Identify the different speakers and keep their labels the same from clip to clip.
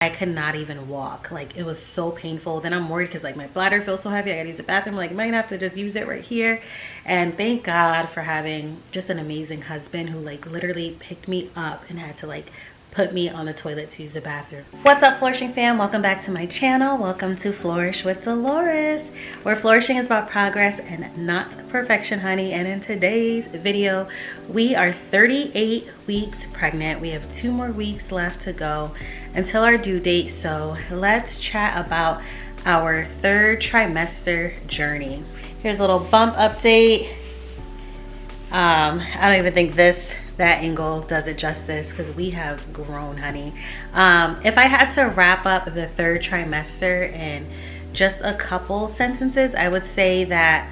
Speaker 1: I could not even walk. Like, it was so painful. Then I'm worried because like my bladder feels so heavy. I gotta use the bathroom. Like, I might have to just use it right here. And thank God for having just an amazing husband who like literally picked me up and had to like put me on the toilet to use the bathroom. What's up, Flourishing fam? Welcome back to my channel. Welcome to Flourish with Delores, where flourishing is about progress and not perfection, honey. And in today's video, we are 38 weeks pregnant. We have 2 more weeks left to go until our due date. So let's chat about our 3rd trimester journey. Here's a little bump update. I don't even think that angle does it justice because we have grown, honey. If I had to wrap up the 3rd trimester in just a couple sentences, I would say that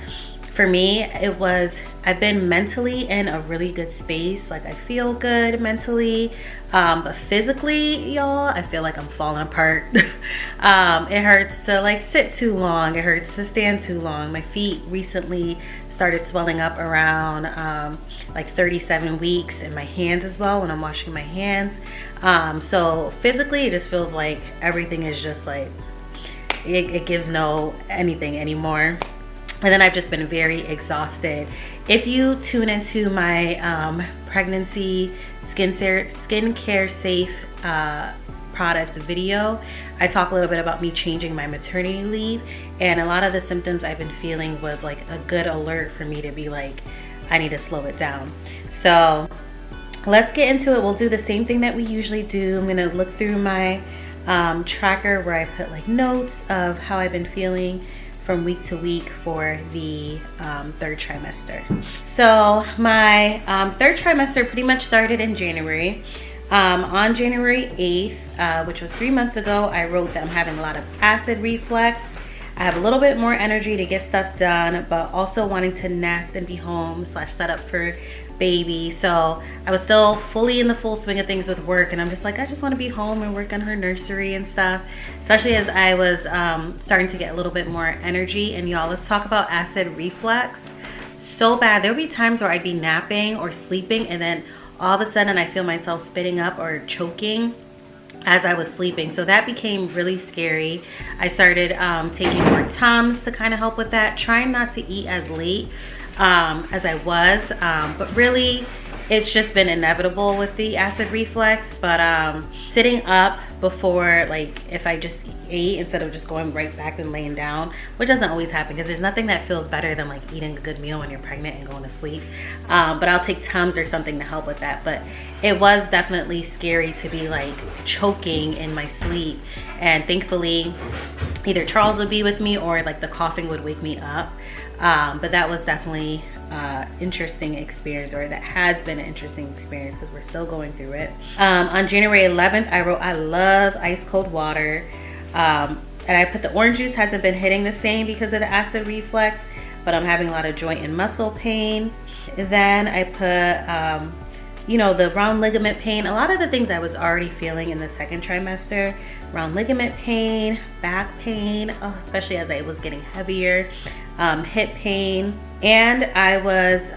Speaker 1: for me, I've been mentally in a really good space. Like, I feel good mentally, but physically, y'all, I feel like I'm falling apart. It hurts to like sit too long. It hurts to stand too long. My feet recently started swelling up around like 37 weeks, and my hands as well when I'm washing my hands. So physically, it just feels like everything is just like, it gives no anything anymore. And then I've just been very exhausted. If you tune into my pregnancy skincare safe products video, I talk a little bit about me changing my maternity leave, and a lot of the symptoms I've been feeling was like a good alert for me to be like, I need to slow it down. So let's get into it. We'll do the same thing that we usually do. I'm gonna look through my tracker where I put like notes of how I've been feeling from week to week for the 3rd trimester. So my 3rd trimester pretty much started in January. On January 8th, which was 3 months ago, I wrote that I'm having a lot of acid reflux. I have a little bit more energy to get stuff done, but also wanting to nest and be home / set up for baby. So I was still fully in the full swing of things with work, and I'm just like, I just want to be home and work on her nursery and stuff, especially as I was starting to get a little bit more energy. And y'all, let's talk about acid reflux. So bad. There would be times where I'd be napping or sleeping, and then all of a sudden I feel myself spitting up or choking as I was sleeping. So that became really scary. I started taking more Tums to kind of help with that, trying not to eat as late as I was, but really it's just been inevitable with the acid reflux. But sitting up before, like if I just ate instead of just going right back and laying down, which doesn't always happen because there's nothing that feels better than like eating a good meal when you're pregnant and going to sleep, but I'll take Tums or something to help with that. But it was definitely scary to be like choking in my sleep, and thankfully either Charles would be with me or like the coughing would wake me up. But that was definitely interesting experience, or that has been an interesting experience because we're still going through it. On January 11th, I wrote, I love ice cold water. And I put the orange juice hasn't been hitting the same because of the acid reflux, but I'm having a lot of joint and muscle pain. Then I put, you know, the round ligament pain. A lot of the things I was already feeling in the 2nd trimester, round ligament pain, back pain, especially as I was getting heavier, hip pain. And I was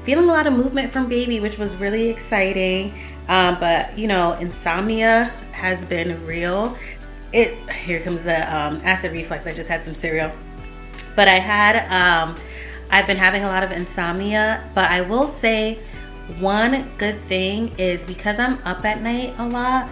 Speaker 1: feeling a lot of movement from baby, which was really exciting. But you know, insomnia has been real. Here comes the acid reflux. I just had some cereal. But I've been having a lot of insomnia, but I will say one good thing is because I'm up at night a lot,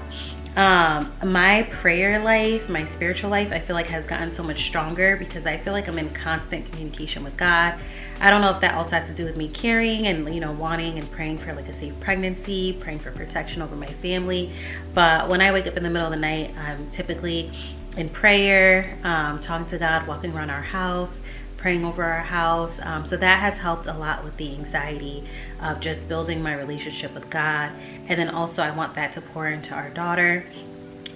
Speaker 1: my prayer life, my spiritual life, I feel like has gotten so much stronger because I feel like I'm in constant communication with God. I don't know if that also has to do with me carrying and, you know, wanting and praying for like a safe pregnancy, praying for protection over my family. But when I wake up in the middle of the night, I'm typically in prayer, talking to God, walking around our house, praying over our house. So that has helped a lot with the anxiety of just building my relationship with God. And then also I want that to pour into our daughter,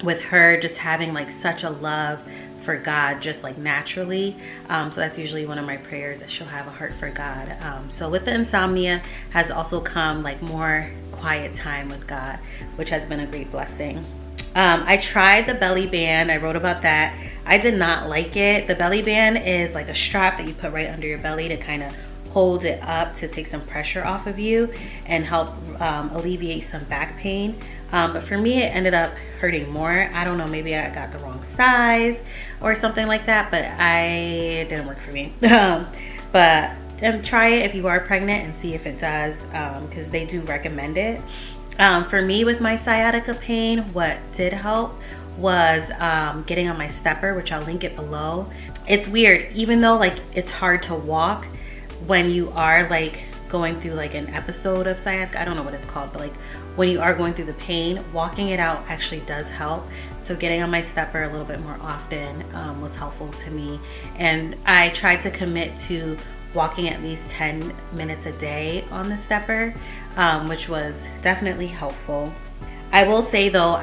Speaker 1: with her just having like such a love for God, just like naturally. So that's usually one of my prayers, that she'll have a heart for God. So with the insomnia has also come like more quiet time with God, which has been a great blessing. I tried the belly band. I wrote about that. I did not like it. The belly band is like a strap that you put right under your belly to kind of hold it up to take some pressure off of you and help alleviate some back pain. But for me, it ended up hurting more. I don't know, maybe I got the wrong size or something like that, but it didn't work for me. But try it if you are pregnant and see if it does, because they do recommend it. For me, with my sciatica pain, what did help was getting on my stepper, which I'll link it below. It's weird, even though like it's hard to walk when you are like going through like an episode of sciatica, I don't know what it's called, but like when you are going through the pain, walking it out actually does help. So getting on my stepper a little bit more often was helpful to me. And I tried to commit to walking at least 10 minutes a day on the stepper, which was definitely helpful. I will say though,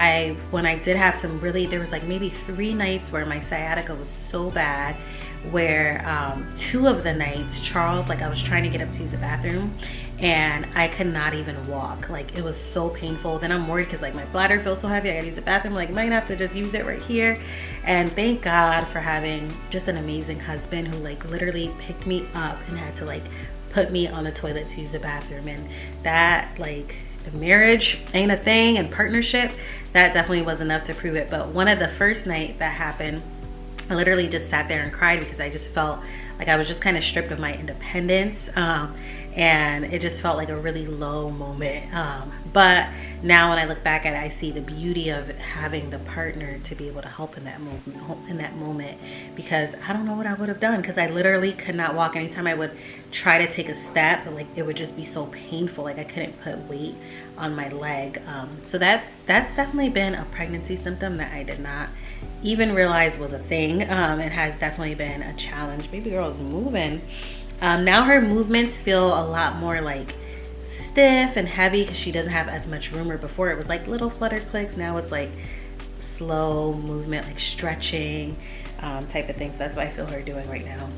Speaker 1: when I did have some there was like maybe 3 nights where my sciatica was so bad, where 2 of the nights, Charles, like I was trying to get up to use the bathroom and I could not even walk. Like it was so painful. Then I'm worried because like my bladder feels so heavy, I gotta use the bathroom, like I might have to just use it right here. And thank God for having just an amazing husband who like literally picked me up and had to like put me on the toilet to use the bathroom. And that, like, if marriage ain't a thing and partnership, that definitely was enough to prove it. But one of the first night that happened, I literally just sat there and cried because I just felt like I was just kind of stripped of my independence, and it just felt like a really low moment. But now when I look back at it, I see the beauty of having the partner to be able to help in that moment, because I don't know what I would have done, because I literally could not walk. Anytime I would try to take a step, like it would just be so painful. Like I couldn't put weight on my leg. So that's definitely been a pregnancy symptom that I did not even realize was a thing. It has definitely been a challenge. Baby girl is moving. Now her movements feel a lot more like stiff and heavy because she doesn't have as much room. Or before it was like little flutter clicks. Now it's like slow movement, like stretching type of thing. So that's what I feel her doing right now.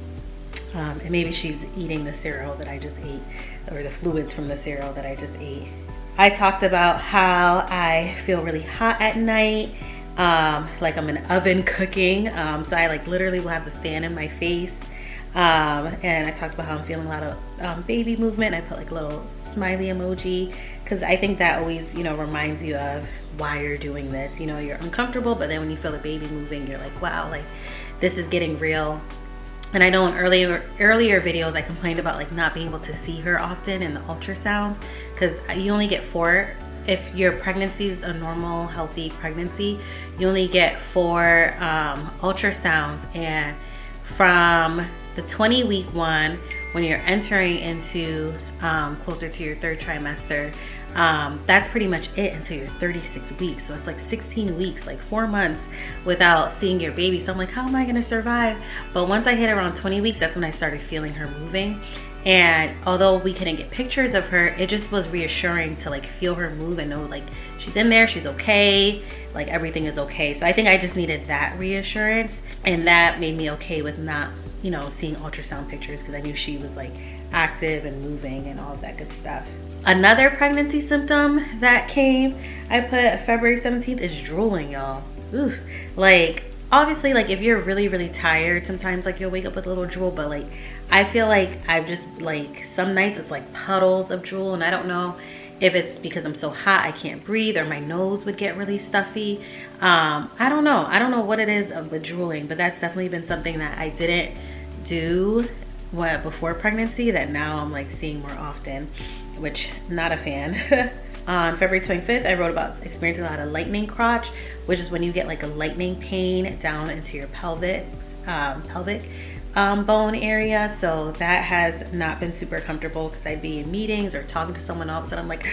Speaker 1: And maybe she's eating the cereal that I just ate, or the fluids from the cereal that I just ate. I talked about how I feel really hot at night, like I'm in an oven cooking. So I like literally will have the fan in my face. And I talked about how I'm feeling a lot of baby movement. I put like a little smiley emoji, because I think that always, you know, reminds you of why you're doing this. You know, you're uncomfortable, but then when you feel the baby moving, you're like, wow, like this is getting real. And I know in earlier videos I complained about like not being able to see her often in the ultrasounds, because you only get 4. If your pregnancy is a normal, healthy pregnancy, you only get 4 ultrasounds. And from the 20-week one, when you're entering into closer to your 3rd trimester, that's pretty much it until you're 36 weeks. So it's like 16 weeks, like 4 months without seeing your baby. So I'm like, how am I gonna survive? But once I hit around 20 weeks, that's when I started feeling her moving. And although we couldn't get pictures of her, it just was reassuring to like feel her move and know like she's in there, she's okay, like everything is okay. So I think I just needed that reassurance, and that made me okay with not, you know, seeing ultrasound pictures, because I knew she was like active and moving and all of that good stuff. Another pregnancy symptom that came, I put February 17th, is drooling, y'all. Ooh, like obviously, like if you're really, really tired, sometimes like you'll wake up with a little drool, but like I feel like I've just like some nights it's like puddles of drool, and I don't know if it's because I'm so hot I can't breathe, or my nose would get really stuffy. I don't know what it is with drooling, but that's definitely been something that I didn't do before pregnancy that now I'm like seeing more often, which not a fan. On February 25th, I wrote about experiencing a lot of lightning crotch, which is when you get like a lightning pain down into your pelvic bone area. So that has not been super comfortable, because I'd be in meetings or talking to someone else and I'm like,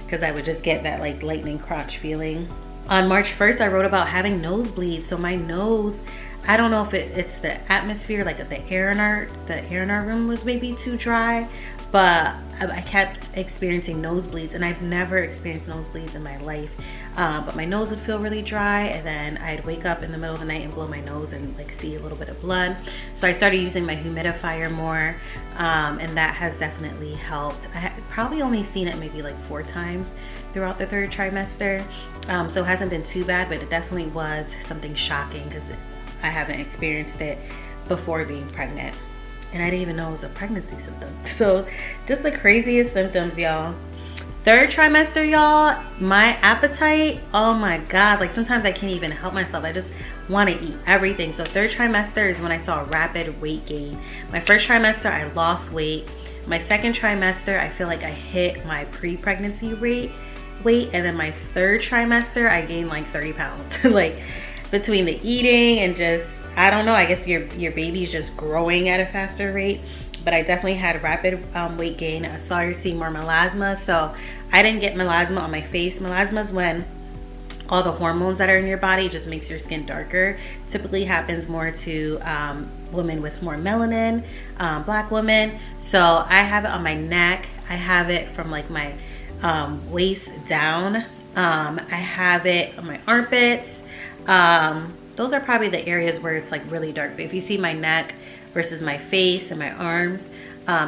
Speaker 1: because I would just get that like lightning crotch feeling. On March 1st, I wrote about having nosebleeds. So my nose, I don't know if it's the atmosphere, like the air in our room was maybe too dry, but I kept experiencing nosebleeds, and I've never experienced nosebleeds in my life. But my nose would feel really dry, and then I'd wake up in the middle of the night and blow my nose and like see a little bit of blood. So I started using my humidifier more, and that has definitely helped. I had probably only seen it maybe like 4 times throughout the 3rd trimester. So it hasn't been too bad, but it definitely was something shocking because I haven't experienced it before being pregnant. And I didn't even know it was a pregnancy symptom. So just the craziest symptoms, y'all. Third trimester, y'all, my appetite, oh my God, like sometimes I can't even help myself. I just want to eat everything. So third trimester is when I saw a rapid weight gain. My first trimester, I lost weight. My second trimester, I feel like I hit my pre-pregnancy weight. And then my third trimester, I gained like 30 pounds. Like between the eating and just, I don't know, I guess your baby's just growing at a faster rate. But I definitely had rapid weight gain. I started seeing more melasma. So I didn't get melasma on my face. Melasma is when all the hormones that are in your body just makes your skin darker. Typically happens more to women with more melanin, black women. So I have it on my neck. I have it from like my waist down. I have it on my armpits. Those are probably the areas where it's like really dark. But if you see my neck versus my face and my arms,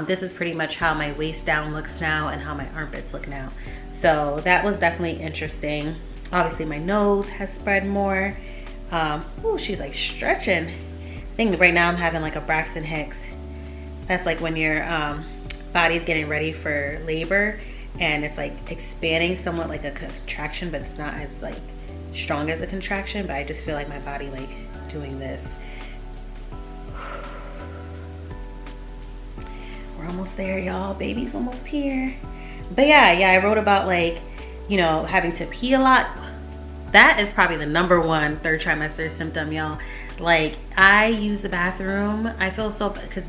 Speaker 1: this is pretty much how my waist down looks now and how my armpits look now. So that was definitely interesting. Obviously my nose has spread more. Oh, she's like stretching. I think right now I'm having like a Braxton Hicks. That's like when your body's getting ready for labor and it's like expanding somewhat like a contraction, but it's not as like strong as a contraction. But I just feel like my body like doing this. We're almost there, y'all. Baby's almost here. But yeah, I wrote about like, you know, having to pee a lot. That is probably the number one third trimester symptom, y'all. Like I use the bathroom. I feel so, because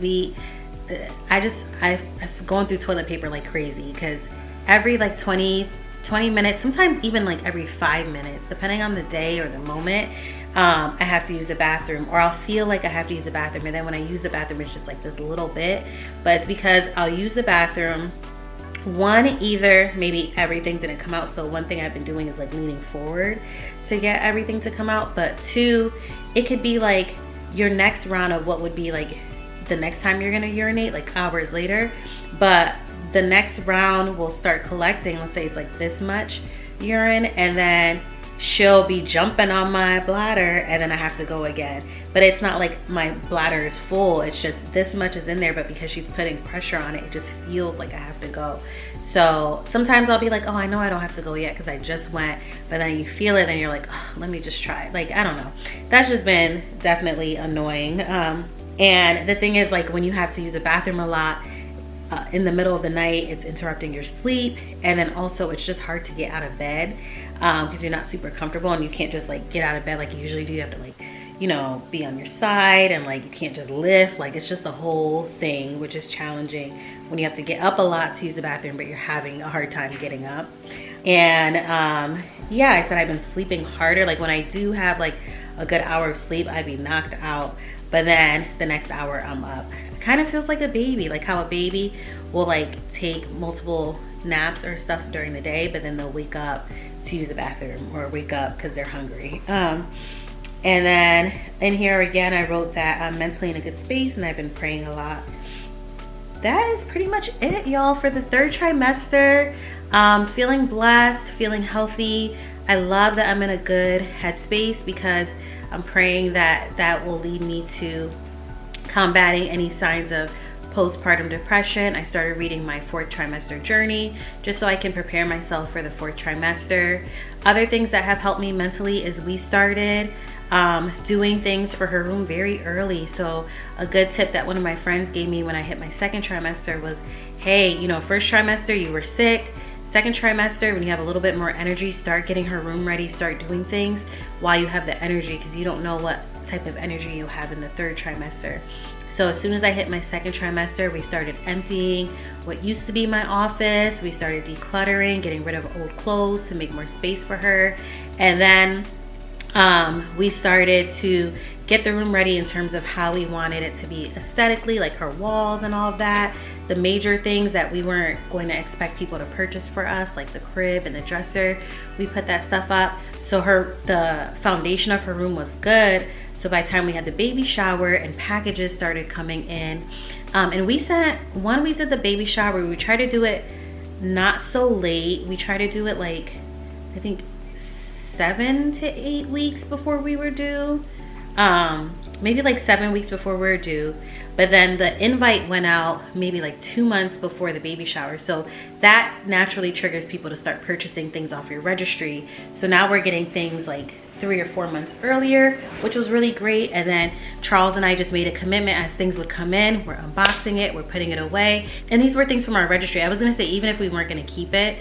Speaker 1: I've gone through toilet paper like crazy, because every like 20 minutes, sometimes even like every 5 minutes, depending on the day or the moment, I have to use the bathroom, or I'll feel like I have to use the bathroom. And then when I use the bathroom, it's just like this little bit, but it's because I'll use the bathroom. One, either maybe everything didn't come out. So one thing I've been doing is like leaning forward to get everything to come out. But two, it could be like your next round of what would be like the next time you're gonna urinate, like hours later. But the next round will start collecting, let's say it's like this much urine, and then she'll be jumping on my bladder and then I have to go again. But it's not like my bladder is full, it's just this much is in there, but because she's putting pressure on it, it just feels like I have to go. So sometimes I'll be like, oh, I know I don't have to go yet because I just went, but then you feel it and you're like, oh, let me just try it. Like, I don't know. That's just been definitely annoying. And the thing is, like, when you have to use the bathroom a lot, in the middle of the night, it's interrupting your sleep. And then also it's just hard to get out of bed because you're not super comfortable and you can't just like get out of bed like you usually do. You have to like, you know, be on your side, and like you can't just lift. Like it's just a whole thing, which is challenging when you have to get up a lot to use the bathroom, but you're having a hard time getting up. And yeah, I said I've been sleeping harder. Like when I do have like a good hour of sleep, I'd be knocked out, but then the next hour I'm up. It kind of feels like a baby, like how a baby will like take multiple naps or stuff during the day, but then they'll wake up to use the bathroom or wake up because they're hungry. And then in here again, I wrote that I'm mentally in a good space and I've been praying a lot. That is pretty much it, y'all, for the third trimester. Feeling blessed, feeling healthy. I love that I'm in a good headspace because I'm praying that that will lead me to combating any signs of postpartum depression. I started reading my fourth trimester journey just so I can prepare myself for the fourth trimester. Other things that have helped me mentally is we started doing things for her room very early. So a good tip that one of my friends gave me when I hit my second trimester was, hey, you know, first trimester you were sick. Second trimester, when you have a little bit more energy, start getting her room ready, start doing things while you have the energy, because you don't know what type of energy you'll have in the third trimester. So as soon as I hit my second trimester, we started emptying what used to be my office. We started decluttering, getting rid of old clothes to make more space for her. And then we started to get the room ready in terms of how we wanted it to be aesthetically, like her walls and all of that. The major things that we weren't going to expect people to purchase for us, like the crib and the dresser, we put that stuff up. So the foundation of her room was good. So by the time we had the baby shower and packages started coming in, and when we did the baby shower, we tried to do it not so late. We tried to do it like, I think 7 to 8 weeks before we were due. maybe like 7 weeks before we were due. But then the invite went out maybe like 2 months before the baby shower. So that naturally triggers people to start purchasing things off your registry. So now we're getting things like 3 or 4 months earlier, which was really great. And then Charles and I just made a commitment as things would come in, we're unboxing it, we're putting it away. And these were things from our registry. I was gonna say, even if we weren't gonna keep it,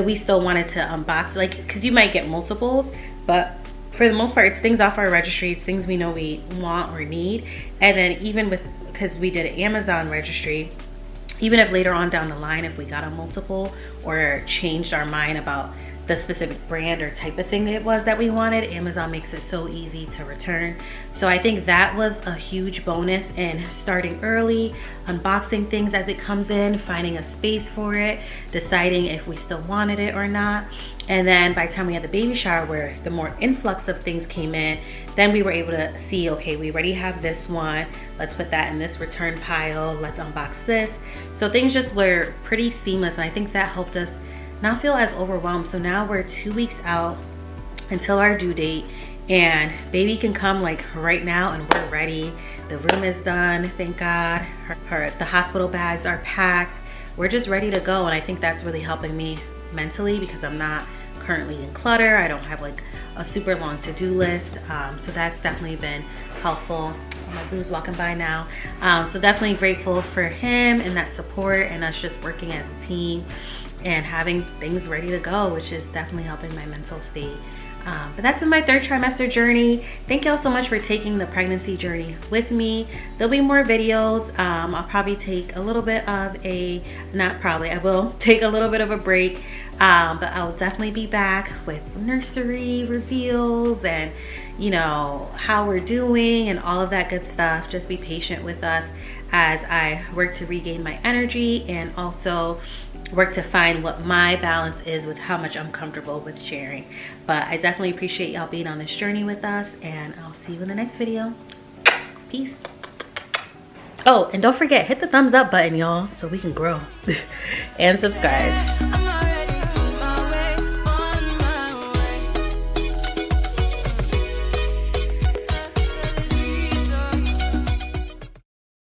Speaker 1: we still wanted to unbox, like, because you might get multiples, but for the most part, it's things off our registry. It's things we know we want or need. And then even with, because we did an Amazon registry, even if later on down the line, if we got a multiple or changed our mind about the specific brand or type of thing it was that we wanted, Amazon makes it so easy to return. So I think that was a huge bonus in starting early, unboxing things as it comes in, finding a space for it, deciding if we still wanted it or not. And then by the time we had the baby shower, where the more influx of things came in, then we were able to see, okay, we already have this one, let's put that in this return pile, let's unbox this. So things just were pretty seamless, and I think that helped us not feel as overwhelmed. So now we're 2 weeks out until our due date, and baby can come like right now, and we're ready. The room is done, thank God. The hospital bags are packed. We're just ready to go, and I think that's really helping me mentally because I'm not currently in clutter. I don't have like a super long to-do list. So that's definitely been helpful. My boo's walking by now. So definitely grateful for him and that support, and us just working as a team and having things ready to go, which is definitely helping my mental state. But that's been my 3rd trimester journey. Thank y'all so much for taking the pregnancy journey with me. There'll be more videos. I'll probably take a little bit of a, not probably, I will take a little bit of a break, but I'll definitely be back with nursery reveals and, you know, how we're doing and all of that good stuff. Just be patient with us as I work to regain my energy and also work to find what my balance is with how much I'm comfortable with sharing. But I definitely appreciate y'all being on this journey with us, and I'll see you in the next video. Peace. Oh, and don't forget, hit the thumbs up button, y'all, so we can grow. And subscribe.